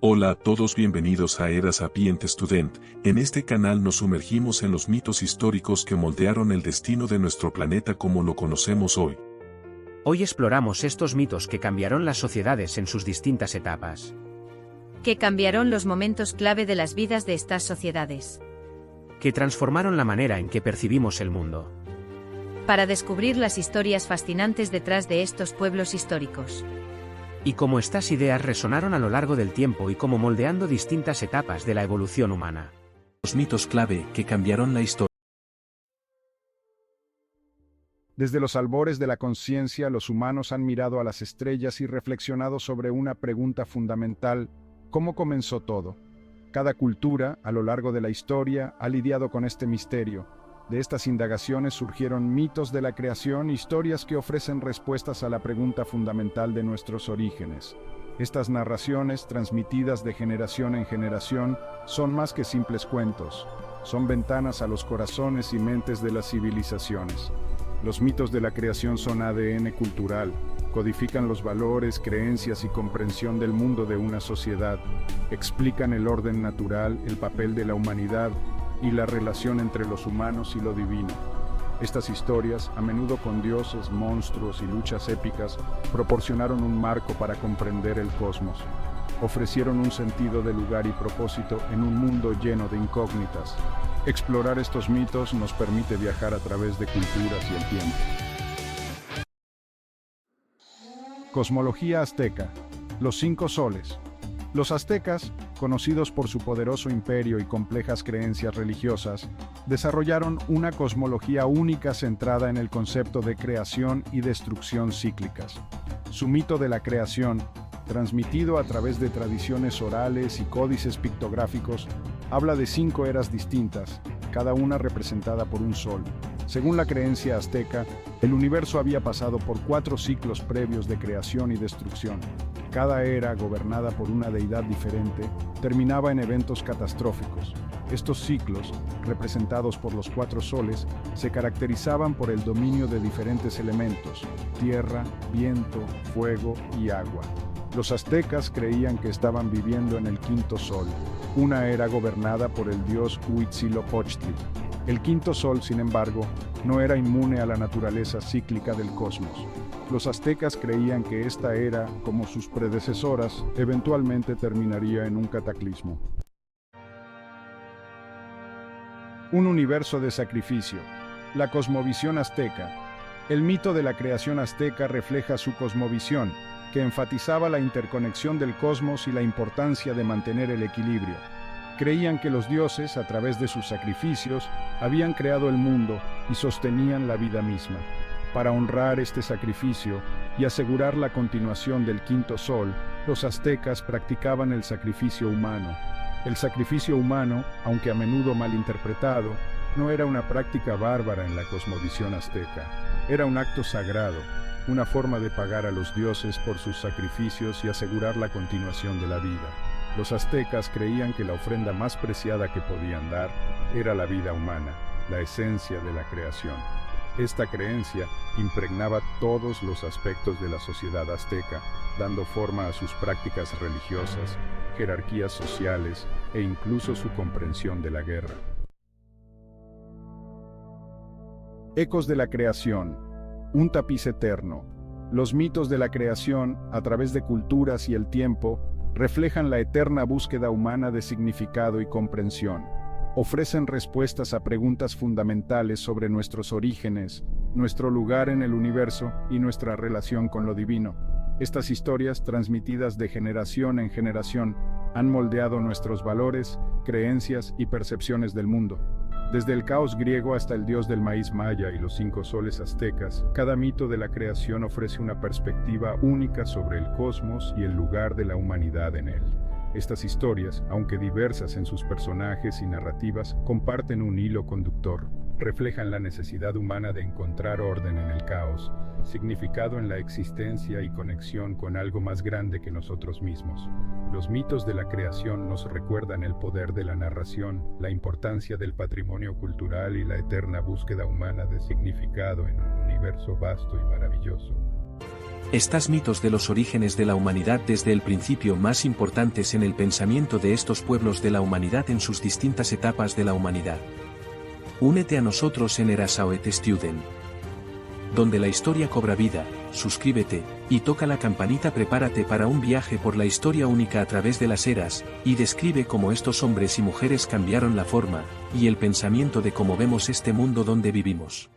Hola a todos, bienvenidos a Era Sapient Student. En este canal nos sumergimos en los mitos históricos que moldearon el destino de nuestro planeta como lo conocemos hoy. Hoy exploramos estos mitos que cambiaron las sociedades en sus distintas etapas. Que cambiaron los momentos clave de las vidas de estas sociedades. Que transformaron la manera en que percibimos el mundo. Para descubrir las historias fascinantes detrás de estos pueblos históricos. Y cómo estas ideas resonaron a lo largo del tiempo y cómo moldeando distintas etapas de la evolución humana. Los mitos clave que cambiaron la historia. Desde los albores de la conciencia, los humanos han mirado a las estrellas y reflexionado sobre una pregunta fundamental: ¿cómo comenzó todo? Cada cultura, a lo largo de la historia, ha lidiado con este misterio. De estas indagaciones surgieron mitos de la creación, historias que ofrecen respuestas a la pregunta fundamental de nuestros orígenes. Estas narraciones, transmitidas de generación en generación, son más que simples cuentos. Son ventanas a los corazones y mentes de las civilizaciones. Los mitos de la creación son ADN cultural, codifican los valores, creencias y comprensión del mundo de una sociedad, explican el orden natural, el papel de la humanidad y la relación entre los humanos y lo divino. Estas historias, a menudo con dioses, monstruos y luchas épicas, proporcionaron un marco para comprender el cosmos. Ofrecieron un sentido de lugar y propósito en un mundo lleno de incógnitas. Explorar estos mitos nos permite viajar a través de culturas y el tiempo. Cosmología azteca. Los 5 soles. Los aztecas, conocidos por su poderoso imperio y complejas creencias religiosas, desarrollaron una cosmología única centrada en el concepto de creación y destrucción cíclicas. Su mito de la creación, transmitido a través de tradiciones orales y códices pictográficos, habla de 5 eras distintas, cada una representada por un sol. Según la creencia azteca, el universo había pasado por 4 ciclos previos de creación y destrucción. Cada era, gobernada por una deidad diferente, terminaba en eventos catastróficos. Estos ciclos, representados por los 4 soles, se caracterizaban por el dominio de diferentes elementos: tierra, viento, fuego y agua. Los aztecas creían que estaban viviendo en el 5.º sol, una era gobernada por el dios Huitzilopochtli. El 5.º sol, sin embargo, no era inmune a la naturaleza cíclica del cosmos. Los aztecas creían que esta era, como sus predecesoras, eventualmente terminaría en un cataclismo. Un universo de sacrificio. La cosmovisión azteca. El mito de la creación azteca refleja su cosmovisión, que enfatizaba la interconexión del cosmos y la importancia de mantener el equilibrio. Creían que los dioses, a través de sus sacrificios, habían creado el mundo y sostenían la vida misma. Para honrar este sacrificio y asegurar la continuación del 5.º sol, los aztecas practicaban el sacrificio humano. El sacrificio humano, aunque a menudo malinterpretado, no era una práctica bárbara en la cosmovisión azteca. Era un acto sagrado, una forma de pagar a los dioses por sus sacrificios y asegurar la continuación de la vida. Los aztecas creían que la ofrenda más preciada que podían dar era la vida humana, la esencia de la creación. Esta creencia impregnaba todos los aspectos de la sociedad azteca, dando forma a sus prácticas religiosas, jerarquías sociales e incluso su comprensión de la guerra. Ecos de la creación. Un tapiz eterno. Los mitos de la creación, a través de culturas y el tiempo, reflejan la eterna búsqueda humana de significado y comprensión. Ofrecen respuestas a preguntas fundamentales sobre nuestros orígenes, nuestro lugar en el universo y nuestra relación con lo divino. Estas historias, transmitidas de generación en generación, han moldeado nuestros valores, creencias y percepciones del mundo. Desde el caos griego hasta el dios del maíz maya y los 5 soles aztecas, cada mito de la creación ofrece una perspectiva única sobre el cosmos y el lugar de la humanidad en él. Estas historias, aunque diversas en sus personajes y narrativas, comparten un hilo conductor. Reflejan la necesidad humana de encontrar orden en el caos, significado en la existencia y conexión con algo más grande que nosotros mismos. Los mitos de la creación nos recuerdan el poder de la narración, la importancia del patrimonio cultural y la eterna búsqueda humana de significado en un universo vasto y maravilloso. Estas mitos de los orígenes de la humanidad desde el principio más importantes en el pensamiento de estos pueblos de la humanidad en sus distintas etapas de la humanidad. Únete a nosotros en Erasaoet Student, donde la historia cobra vida. Suscríbete, y toca la campanita. Prepárate para un viaje por la historia única a través de las eras, y describe cómo estos hombres y mujeres cambiaron la forma, y el pensamiento de cómo vemos este mundo donde vivimos.